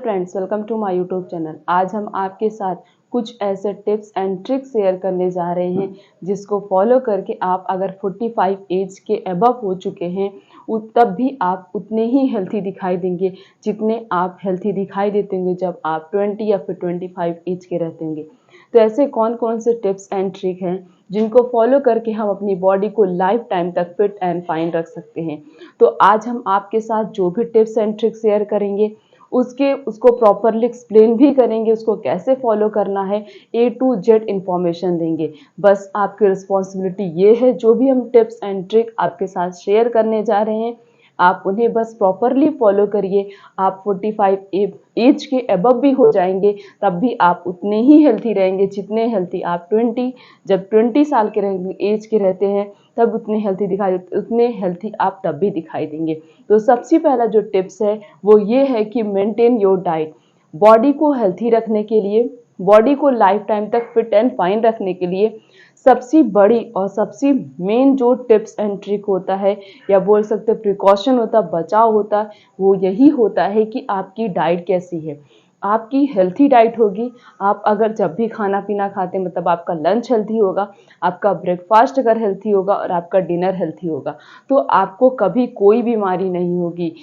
Friends, welcome to my YouTube channel. आज हम आपके साथ कुछ ऐसे टिप्स एंड ट्रिक्स शेयर करने जा रहे हैं जिसको फॉलो करके आप अगर 45 एज के अबव हो चुके हैं तब भी आप उतने ही हेल्थी दिखाई देंगे जितने आप हेल्थी दिखाई देते होंगे जब आप 20 या फिर 25 एज के रहते होंगे। तो ऐसे कौन कौन से टिप्स एंड ट्रिक हैं जिनको फॉलो करके हम अपनी बॉडी को लाइफ टाइम तक फिट एंड फाइन रख सकते हैं। तो आज हम आपके साथ जो भी टिप्स एंड ट्रिक्स शेयर करेंगे उसको प्रॉपरली एक्सप्लेन भी करेंगे, उसको कैसे फॉलो करना है, A to Z इंफॉर्मेशन देंगे। बस आपकी रिस्पॉन्सिबिलिटी ये है, जो भी हम टिप्स एंड ट्रिक आपके साथ शेयर करने जा रहे हैं आप उन्हें बस प्रॉपरली फॉलो करिए। आप 45 एज के अबव भी हो जाएंगे तब भी आप उतने ही हेल्थी रहेंगे जितने हेल्थी आप 20 साल के एज के रहते हैं तब उतने हेल्थी आप तब भी दिखाई देंगे। तो सबसे पहला जो टिप्स है वो ये है कि मेंटेन योर डाइट। बॉडी को हेल्थी रखने के लिए, बॉडी को लाइफ टाइम तक फिट एंड फाइन रखने के लिए सबसे बड़ी और सबसे मेन जो टिप्स एंड ट्रिक होता है या बोल सकते प्रिकॉशन होता है, बचाव होता है, वो यही होता है कि आपकी डाइट कैसी है। आपकी हेल्थी डाइट होगी। आप अगर जब भी खाना पीना खाते हैं मतलब आपका लंच हेल्थी होगा, आपका ब्रेकफास्ट अगर हेल्थी होगा और आपका डिनर हेल्थी होगा तो आपको कभी कोई बीमारी नहीं होगी।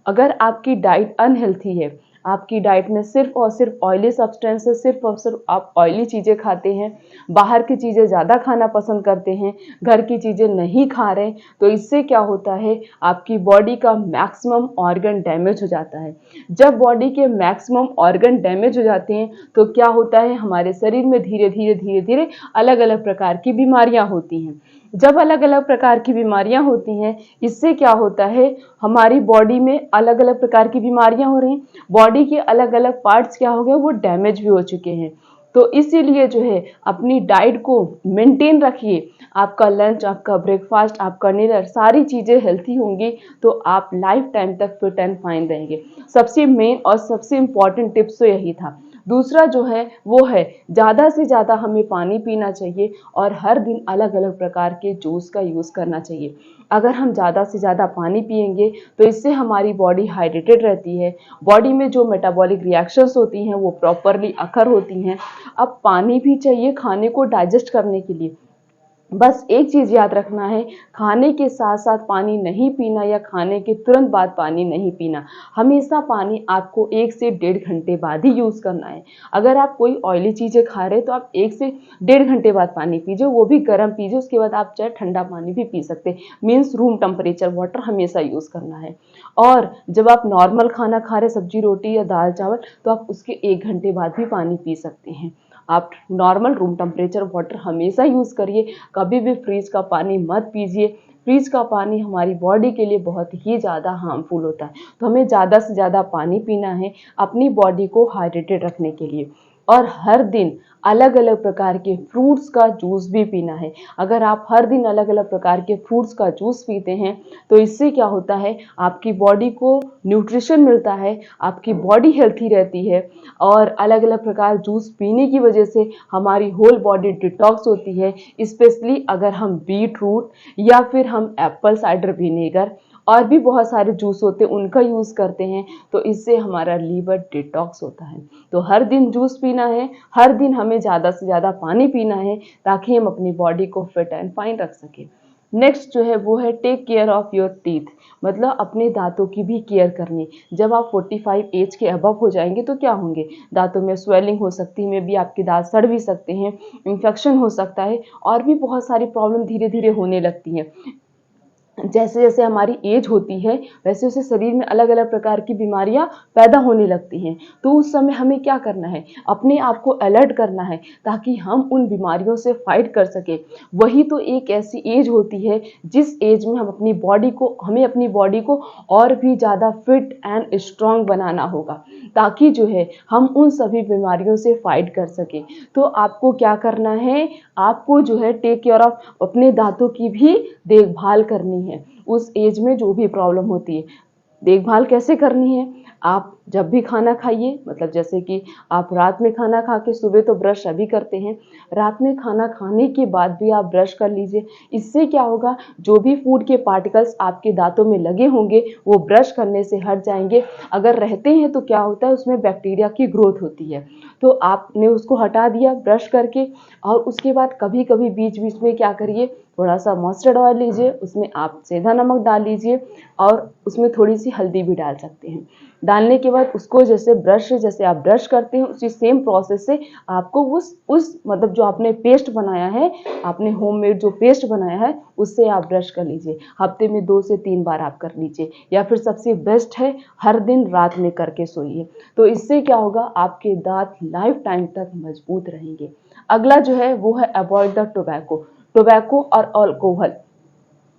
अगर आपकी डाइट अनहेल्थी है, आपकी डाइट में सिर्फ और सिर्फ ऑयली सब्सटेंसेस, सिर्फ और सिर्फ आप ऑयली चीज़ें खाते हैं, बाहर की चीज़ें ज़्यादा खाना पसंद करते हैं, घर की चीज़ें नहीं खा रहे, तो इससे क्या होता है आपकी बॉडी का मैक्सिमम ऑर्गन डैमेज हो जाता है। जब बॉडी के मैक्सिमम ऑर्गन डैमेज हो जाते हैं तो क्या होता है हमारे शरीर में धीरे धीरे अलग अलग प्रकार की बीमारियां होती हैं। जब अलग अलग प्रकार की बीमारियां होती हैं इससे क्या होता है हमारी बॉडी में अलग अलग प्रकार की बीमारियां हो रही हैं, बॉडी के अलग अलग पार्ट्स क्या हो गए वो डैमेज भी हो चुके हैं। तो इसीलिए जो है अपनी डाइट को मेंटेन रखिए। आपका लंच, आपका ब्रेकफास्ट, आपका डिनर सारी चीज़ें हेल्थी होंगी तो आप लाइफ टाइम तक फिट एंड फाइन रहेंगे। सबसे मेन और सबसे इम्पॉर्टेंट टिप्स तो यही था। दूसरा जो है वो है ज़्यादा से ज़्यादा हमें पानी पीना चाहिए और हर दिन अलग अलग प्रकार के जूस का यूज़ करना चाहिए। अगर हम ज़्यादा से ज़्यादा पानी पिएंगे तो इससे हमारी बॉडी हाइड्रेटेड रहती है, बॉडी में जो मेटाबॉलिक रिएक्शंस होती हैं वो प्रॉपरली अकर होती हैं। अब पानी भी चाहिए खाने को डाइजेस्ट करने के लिए। बस एक चीज़ याद रखना है, खाने के साथ साथ पानी नहीं पीना या खाने के तुरंत बाद पानी नहीं पीना। हमेशा पानी आपको 1 से 1.5 घंटे बाद ही यूज़ करना है। अगर आप कोई ऑयली चीज़ें खा रहे हैं तो आप 1 से 1.5 घंटे बाद पानी पीजिए, वो भी गर्म पीजिए, उसके बाद आप चाहे ठंडा पानी भी पी सकते हैं। मीन्स रूम टेम्परेचर वाटर हमेशा यूज़ करना है। और जब आप नॉर्मल खाना खा रहे सब्जी रोटी या दाल चावल तो आप उसके 1 घंटे बाद भी पानी पी सकते हैं। आप नॉर्मल रूम टेम्परेचर वाटर हमेशा यूज़ करिए, कभी भी फ्रिज का पानी मत पीजिए। फ्रिज का पानी हमारी बॉडी के लिए बहुत ही ज़्यादा हार्मफुल होता है। तो हमें ज़्यादा से ज़्यादा पानी पीना है अपनी बॉडी को हाइड्रेटेड रखने के लिए। और हर दिन अलग अलग प्रकार के फ्रूट्स का जूस भी पीना है। अगर आप हर दिन अलग अलग प्रकार के फ्रूट्स का जूस पीते हैं तो इससे क्या होता है आपकी बॉडी को न्यूट्रिशन मिलता है, आपकी बॉडी हेल्थी रहती है। और अलग अलग प्रकार जूस पीने की वजह से हमारी होल बॉडी डिटॉक्स होती है। स्पेशली अगर हम बीट रूट या फिर हम एप्पल साइडर विनेगर और भी बहुत सारे जूस होते हैं उनका यूज़ करते हैं तो इससे हमारा लीवर डिटॉक्स होता है। तो हर दिन जूस पीना है, हर दिन हमें ज़्यादा से ज़्यादा पानी पीना है ताकि हम अपनी बॉडी को फिट एंड फाइन रख सकें। नेक्स्ट जो है वो है take care of your teeth, मतलब अपने दांतों की भी केयर करनी। जब आप 45 एज के अबव हो जाएंगे तो क्या होंगे, दांतों में स्वेलिंग हो सकती है, में भी आपके दांत सड़ भी सकते हैं, इन्फेक्शन हो सकता है और भी बहुत सारी प्रॉब्लम धीरे धीरे होने लगती हैं। जैसे जैसे हमारी एज होती है वैसे वैसे शरीर में अलग अलग प्रकार की बीमारियां पैदा होने लगती हैं। तो उस समय हमें क्या करना है, अपने आप को अलर्ट करना है ताकि हम उन बीमारियों से फाइट कर सके। वही तो एक ऐसी एज होती है जिस एज में हमें अपनी बॉडी को और भी ज़्यादा फिट एंड स्ट्रांग बनाना होगा ताकि जो है हम उन सभी बीमारियों से फाइट कर सके। तो आपको क्या करना है, आपको जो है टेक केयर ऑफ अपने दांतों की भी देखभाल करनी है। उस एज में जो भी प्रॉब्लम होती है देखभाल कैसे करनी है, आप जब भी खाना खाइए, मतलब जैसे कि आप रात में खाना खा के सुबह तो ब्रश अभी करते हैं, रात में खाना खाने के बाद भी आप ब्रश कर लीजिए। इससे क्या होगा, जो भी फूड के पार्टिकल्स आपके दांतों में लगे होंगे वो ब्रश करने से हट जाएंगे। अगर रहते हैं तो क्या होता है, उसमें बैक्टीरिया की ग्रोथ होती है, तो आपने उसको हटा दिया ब्रश करके। और उसके बाद कभी कभी बीच बीच में क्या करिए, थोड़ा सा मस्टर्ड ऑयल लीजिए, उसमें आप सेंधा नमक डाल लीजिए और उसमें थोड़ी सी हल्दी भी डाल सकते हैं। डालने के बाद उसको जैसे आप ब्रश करते हैं उसी सेम प्रोसेस से आपको उस मतलब जो आपने पेस्ट बनाया है, आपने होममेड जो पेस्ट बनाया है उससे आप ब्रश कर लीजिए। हफ्ते में 2 से 3 बार आप कर लीजिए, या फिर सबसे बेस्ट है हर दिन रात में करके सोइए। तो इससे क्या होगा, आपके दांत लाइफ टाइम तक मजबूत रहेंगे। अगला जो है वो है अवॉइड द टोबैको। टोबैको और अल्कोहल,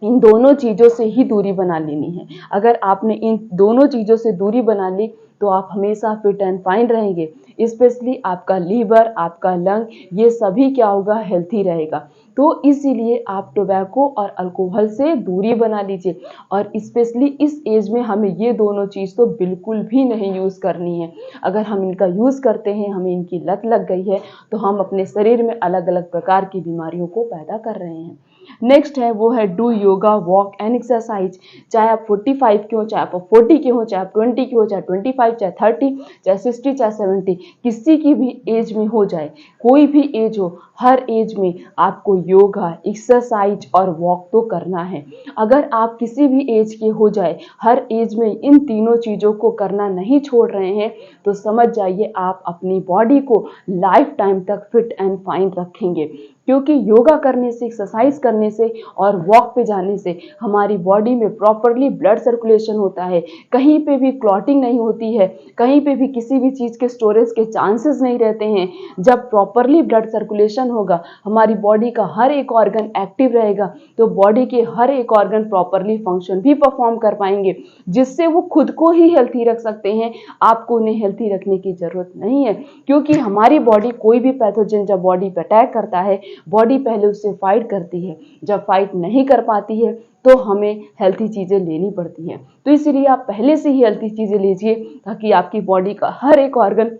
इन दोनों चीज़ों से ही दूरी बना लेनी है। अगर आपने इन दोनों चीज़ों से दूरी बना ली तो आप हमेशा फिट एंड फाइन रहेंगे। स्पेशली आपका लीवर, आपका लंग, ये सभी क्या होगा, हेल्थी रहेगा। तो इसीलिए आप टोबैको और अल्कोहल से दूरी बना लीजिए। और स्पेशली इस एज में हमें ये दोनों चीज़ तो बिल्कुल भी नहीं यूज़ करनी है। अगर हम इनका यूज़ करते हैं, हमें इनकी लत लग गई है, तो हम अपने शरीर में अलग अलग प्रकार की बीमारियों को पैदा कर रहे हैं। नेक्स्ट है वो है do yoga, walk and exercise. चाहे आप 45 के हो, चाहे आप 40 के हो, चाहे आप 20 के हो, चाहे 25, चाहे 30, चाहे 60, चाहे 70, किसी की भी एज में हो जाए, कोई भी एज हो, हर एज में आपको योगा, एक्सरसाइज और वॉक तो करना है। अगर आप किसी भी एज के हो जाए, हर एज में इन तीनों चीज़ों को करना नहीं छोड़ रहे हैं, तो समझ जाइए आप अपनी बॉडी को लाइफ टाइम तक फिट एंड फाइन रखेंगे। क्योंकि योगा करने से, एक्सरसाइज करने से और वॉक पे जाने से हमारी बॉडी में प्रॉपरली ब्लड सर्कुलेशन होता है, कहीं पे भी क्लॉटिंग नहीं होती है, कहीं पे भी किसी भी चीज़ के स्टोरेज के चांसेस नहीं रहते हैं। जब प्रॉपरली ब्लड सर्कुलेशन होगा, हमारी बॉडी का हर एक ऑर्गन एक्टिव रहेगा, तो बॉडी के हर एक ऑर्गन प्रॉपरली फंक्शन भी परफॉर्म कर पाएंगे, जिससे वो खुद को ही हेल्थी रख सकते हैं। आपको उन्हें हेल्थी रखने की जरूरत नहीं है, क्योंकि हमारी बॉडी, कोई भी पैथोजन जब बॉडी पे अटैक करता है, बॉडी पहले उससे फाइट करती है। जब फाइट नहीं कर पाती है तो हमें हेल्थी चीज़ें लेनी पड़ती हैं। तो इसीलिए आप पहले से ही हेल्थी चीज़ें लीजिए, ताकि आपकी बॉडी का हर एक ऑर्गन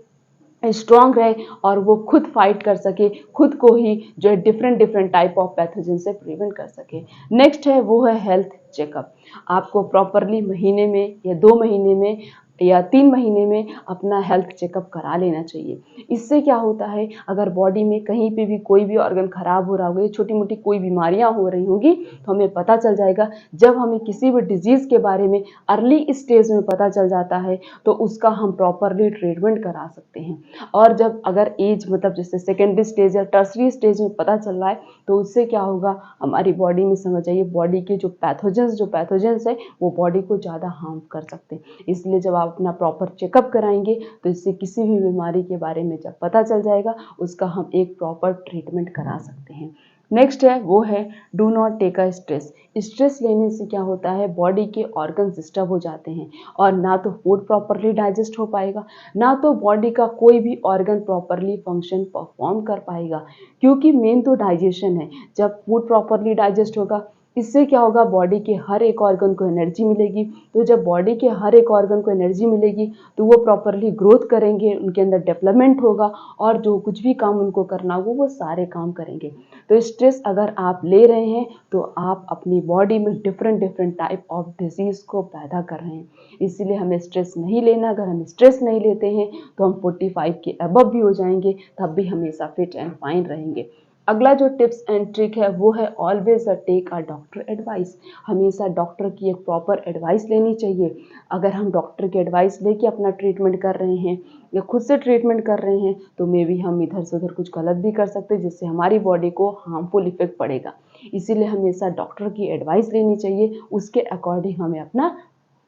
स्ट्रांग रहे और वो खुद फाइट कर सके, खुद को ही जो है different different type of pathogen से प्रिवेंट कर सके। नेक्स्ट है वो है हेल्थ चेकअप। आपको प्रॉपरली महीने में या 2 महीने में या 3 महीने में अपना हेल्थ चेकअप करा लेना चाहिए। इससे क्या होता है, अगर बॉडी में कहीं पे भी कोई भी ऑर्गन खराब हो रहा होगा, छोटी मोटी कोई बीमारियां हो रही होंगी, तो हमें पता चल जाएगा। जब हमें किसी भी डिजीज़ के बारे में अर्ली स्टेज में पता चल जाता है, तो उसका हम प्रॉपरली ट्रीटमेंट करा सकते हैं। और जब अगर एज मतलब जैसे सेकेंडरी स्टेज या टर्सरी स्टेज में पता चल रहा है, तो उससे क्या होगा, हमारी बॉडी में समझ आइए बॉडी के जो पैथोजेंस है वो बॉडी को ज़्यादा हार्म कर सकते हैं। इसलिए जब आप अपना प्रॉपर चेकअप कराएंगे, तो इससे किसी भी बीमारी के बारे में जब पता चल जाएगा, उसका हम एक प्रॉपर ट्रीटमेंट करा सकते हैं। नेक्स्ट है वो है do not take a stress. Stress लेने से क्या होता है, बॉडी के ऑर्गन डिस्टर्ब हो जाते हैं और ना तो फूड प्रॉपरली डाइजेस्ट हो पाएगा, ना तो बॉडी का कोई भी ऑर्गन प्रॉपरली फंक्शन परफॉर्म कर पाएगा। क्योंकि मेन तो डाइजेशन है। जब फूड प्रॉपरली डाइजेस्ट होगा, इससे क्या होगा, बॉडी के हर एक ऑर्गन को एनर्जी मिलेगी। तो जब बॉडी के हर एक ऑर्गन को एनर्जी मिलेगी, तो वो प्रॉपरली ग्रोथ करेंगे, उनके अंदर डेवलपमेंट होगा और जो कुछ भी काम उनको करना हो वो सारे काम करेंगे। तो स्ट्रेस अगर आप ले रहे हैं, तो आप अपनी बॉडी में different different type of disease को पैदा कर रहे हैं। इसीलिए हमें स्ट्रेस नहीं लेना। अगर हम स्ट्रेस नहीं लेते हैं तो हम 45 के अबव भी हो जाएंगे, तब भी हमेशा फिट एंड फाइन रहेंगे। अगला जो टिप्स एंड ट्रिक है वो है always take a doctor advice. हमेशा डॉक्टर की एक प्रॉपर एडवाइस लेनी चाहिए। अगर हम डॉक्टर की एडवाइस लेके अपना ट्रीटमेंट कर रहे हैं या खुद से ट्रीटमेंट कर रहे हैं, तो मे बी हम इधर से उधर कुछ गलत भी कर सकते हैं, जिससे हमारी बॉडी को हार्मफुल इफेक्ट पड़ेगा। इसीलिए हमेशा डॉक्टर की एडवाइस लेनी चाहिए, उसके अकॉर्डिंग हमें अपना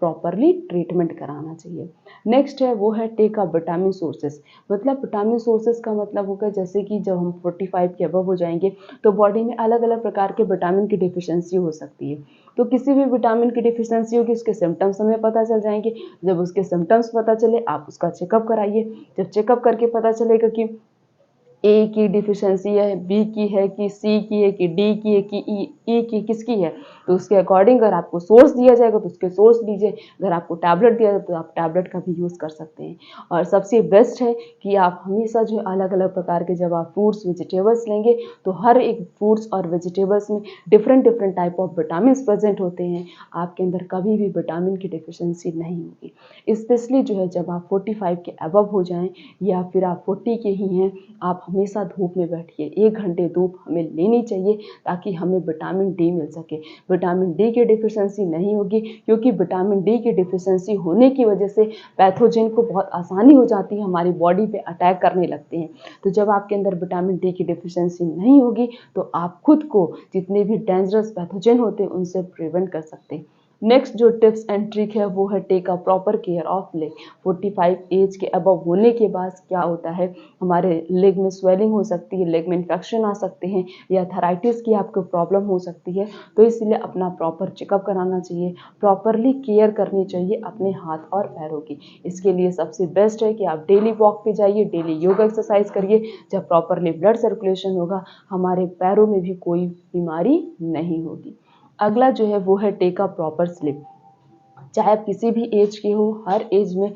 प्रॉपरली ट्रीटमेंट कराना चाहिए। नेक्स्ट है वो है टेक अ विटामिन सोर्सेज। मतलब विटामिन सोर्सेज का मतलब होगा, जैसे कि जब हम 45 के अबव हो जाएंगे, तो बॉडी में अलग अलग प्रकार के विटामिन की डिफिशियंसी हो सकती है। तो किसी भी विटामिन की डिफिशियंसी होगी, उसके सिम्टम्स हमें पता चल जाएंगे। जब उसके सिम्टम्स पता चले, आप उसका चेकअप कराइए। जब चेकअप करके पता चलेगा कि ए की डिफिशिएंसी है, बी की है कि सी की है कि डी की है कि ई की, किसकी है, तो उसके अकॉर्डिंग अगर आपको सोर्स दिया जाएगा तो उसके सोर्स लीजिए, अगर आपको टैबलेट दिया जाए तो आप टैबलेट का भी यूज़ कर सकते हैं। और सबसे बेस्ट है कि आप हमेशा जो अलग अलग प्रकार के जब आप फ्रूट्स वेजिटेबल्स लेंगे तो हर एक फ्रूट्स और वेजिटेबल्स में different different type of vitamin present होते हैं, आपके अंदर कभी भी विटामिन की डिफिशियंसी नहीं होगी। स्पेशली जो है जब आप 45 के अबव हो जाएं या फिर आप 40 के ही हैं, आप हमेशा धूप में बैठिए, 1 घंटे धूप हमें लेनी चाहिए ताकि हमें विटामिन डी मिल सके। विटामिन डी की डिफिशियंसी नहीं होगी, क्योंकि विटामिन डी की डिफिशियंसी होने की वजह से पैथोजन को बहुत आसानी हो जाती है, हमारी बॉडी पे अटैक करने लगते हैं। तो जब आपके अंदर विटामिन डी की डिफिशियंसी नहीं होगी तो आप खुद को जितने भी डेंजरस पैथोजन होते हैं उनसे प्रिवेंट कर सकते हैं। नेक्स्ट जो टिप्स एंड ट्रिक है वो है take a proper care of leg. 45 age के अबव होने के बाद क्या होता है, हमारे लेग में स्वेलिंग हो सकती है, लेग में इन्फेक्शन आ सकते हैं या थायराइटिस की आपको प्रॉब्लम हो सकती है, तो इसलिए अपना प्रॉपर चेकअप कराना चाहिए, प्रॉपरली केयर करनी चाहिए अपने हाथ और पैरों की। इसके लिए सबसे बेस्ट है कि आप डेली वॉक पे जाइए, डेली योगा एक्सरसाइज करिए, जब प्रॉपरली ब्लड सर्कुलेशन होगा हमारे पैरों में भी कोई बीमारी नहीं होगी। अगला जो है वो है टेक अ प्रॉपर स्लिप। चाहे आप किसी भी एज के हो, हर एज में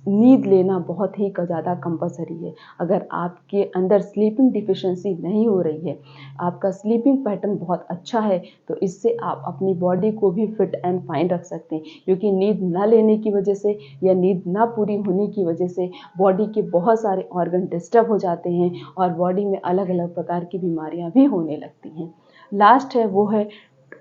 नींद लेना बहुत ही ज़्यादा कंपलसरी है। अगर आपके अंदर स्लीपिंग डिफिशिएंसी नहीं हो रही है, आपका स्लीपिंग पैटर्न बहुत अच्छा है, तो इससे आप अपनी बॉडी को भी फिट एंड फाइन रख सकते हैं, क्योंकि नींद ना लेने की वजह से या नींद ना पूरी होने की वजह से बॉडी के बहुत सारे ऑर्गन डिस्टर्ब हो जाते हैं और बॉडी में अलग अलग प्रकार की बीमारियां भी होने लगती हैं। लास्ट है वो है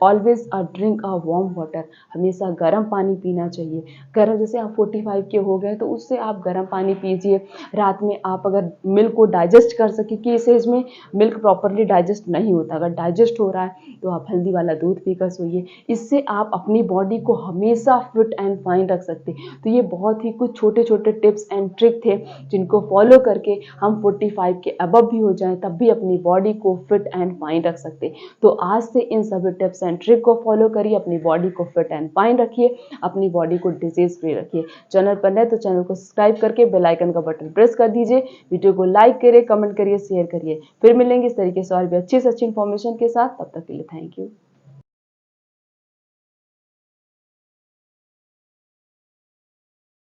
always drink a warm water. हमेशा गर्म पानी पीना चाहिए। गर्म, जैसे आप 45 के हो गए तो उससे आप गर्म पानी पीजिए। रात में आप अगर मिल्क को डाइजेस्ट कर सके, कि इस एज में मिल्क प्रॉपरली डाइजेस्ट नहीं होता, अगर डाइजेस्ट हो रहा है तो आप हल्दी वाला दूध पीकर सोइए। इससे आप अपनी बॉडी को हमेशा फिट एंड फाइन रख सकते हैं। तो ये बहुत ही कुछ छोटे छोटे टिप्स एंड ट्रिक थे जिनको फॉलो करके हम 45 के अबव भी हो जाएं तब भी अपनी बॉडी को फिट एंड फाइन रख सकते हैं। तो आज से इन सभी टिप्स एंड ट्रिक को फॉलो करिए, अपनी बॉडी को फिट एंड फाइन रखिए, अपनी बॉडी को डिजीज फ्री रखिए। चैनल पर नए तो चैनल को सब्सक्राइब करके बेल आइकन का बटन प्रेस कर दीजिए। वीडियो को लाइक करिए, कमेंट करिए, शेयर करिए। फिर मिलेंगे इस तरीके से और भी अच्छी से अच्छी इन्फॉर्मेशन के साथ। तब तक के लिए थैंक यू।